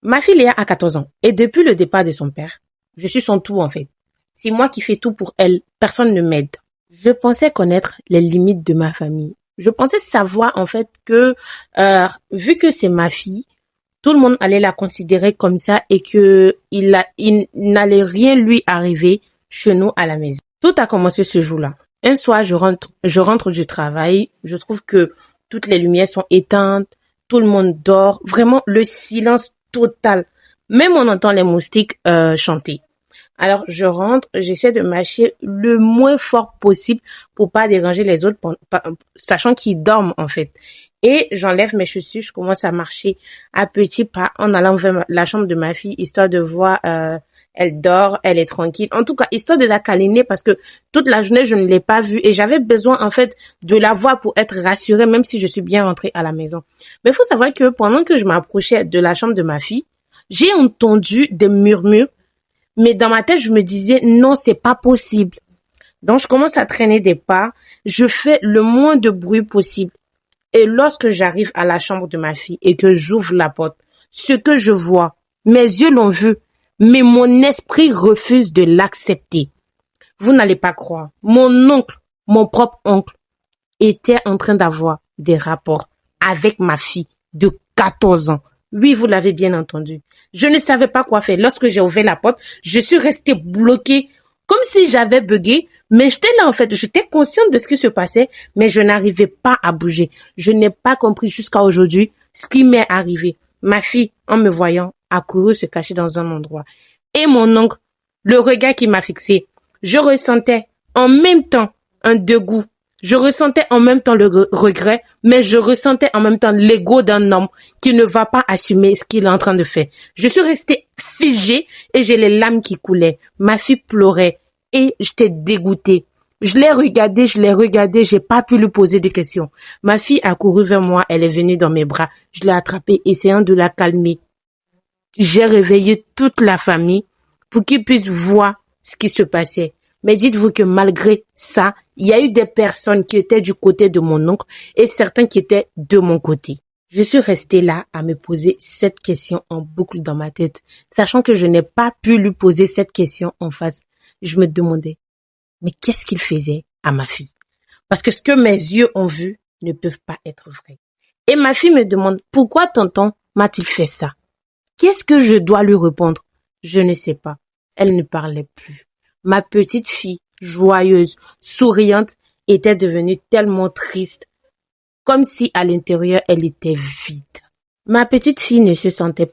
Ma fille Léa a 14 ans et depuis le départ de son père, je suis son tout en fait. C'est moi qui fais tout pour elle, personne ne m'aide. Je pensais connaître les limites de ma famille. Je pensais savoir en fait que vu que c'est ma fille, tout le monde allait la considérer comme ça et que il n'allait rien lui arriver chez nous à la maison. Tout a commencé ce jour-là. Un soir, je rentre du travail, je trouve que toutes les lumières sont éteintes, tout le monde dort, vraiment le silence total. Même on entend les moustiques chanter. Alors je rentre, j'essaie de marcher le moins fort possible pour pas déranger les autres, sachant qu'ils dorment en fait. Et j'enlève mes chaussures, je commence à marcher à petits pas en allant vers la chambre de ma fille, histoire de voir, elle dort, elle est tranquille. En tout cas, histoire de la câliner parce que toute la journée, je ne l'ai pas vue et j'avais besoin en fait de la voir pour être rassurée, même si je suis bien rentrée à la maison. Mais il faut savoir que pendant que je m'approchais de la chambre de ma fille, j'ai entendu des murmures, mais dans ma tête, je me disais non, c'est pas possible. Donc, je commence à traîner des pas, je fais le moins de bruit possible. Et lorsque j'arrive à la chambre de ma fille et que j'ouvre la porte, ce que je vois, mes yeux l'ont vu, mais mon esprit refuse de l'accepter. Vous n'allez pas croire. Mon oncle, mon propre oncle, était en train d'avoir des rapports avec ma fille de 14 ans. Oui, vous l'avez bien entendu. Je ne savais pas quoi faire. Lorsque j'ai ouvert la porte, je suis restée bloquée, comme si j'avais bugué. Mais j'étais là en fait, j'étais consciente de ce qui se passait, mais je n'arrivais pas à bouger. Je n'ai pas compris jusqu'à aujourd'hui ce qui m'est arrivé. Ma fille, en me voyant, a couru se cacher dans un endroit. Et mon oncle, le regard qui m'a fixé, je ressentais en même temps un dégoût. Je ressentais en même temps le regret, mais je ressentais en même temps l'ego d'un homme qui ne va pas assumer ce qu'il est en train de faire. Je suis restée figée et j'ai les larmes qui coulaient. Ma fille pleurait et j'étais dégoûtée. Je l'ai regardé, j'ai pas pu lui poser de questions. Ma fille a couru vers moi, elle est venue dans mes bras. Je l'ai attrapée, essayant de la calmer. J'ai réveillé toute la famille pour qu'ils puissent voir ce qui se passait. Mais dites-vous que malgré ça, il y a eu des personnes qui étaient du côté de mon oncle et certains qui étaient de mon côté. Je suis restée là à me poser cette question en boucle dans ma tête, sachant que je n'ai pas pu lui poser cette question en face. Je me demandais, mais qu'est-ce qu'il faisait à ma fille? Parce que ce que mes yeux ont vu ne peuvent pas être vrai. Et ma fille me demande, pourquoi tonton m'a-t-il fait ça? Qu'est-ce que je dois lui répondre? Je ne sais pas. Elle ne parlait plus. Ma petite fille, joyeuse, souriante, était devenue tellement triste, comme si à l'intérieur elle était vide. Ma petite fille ne se sentait plus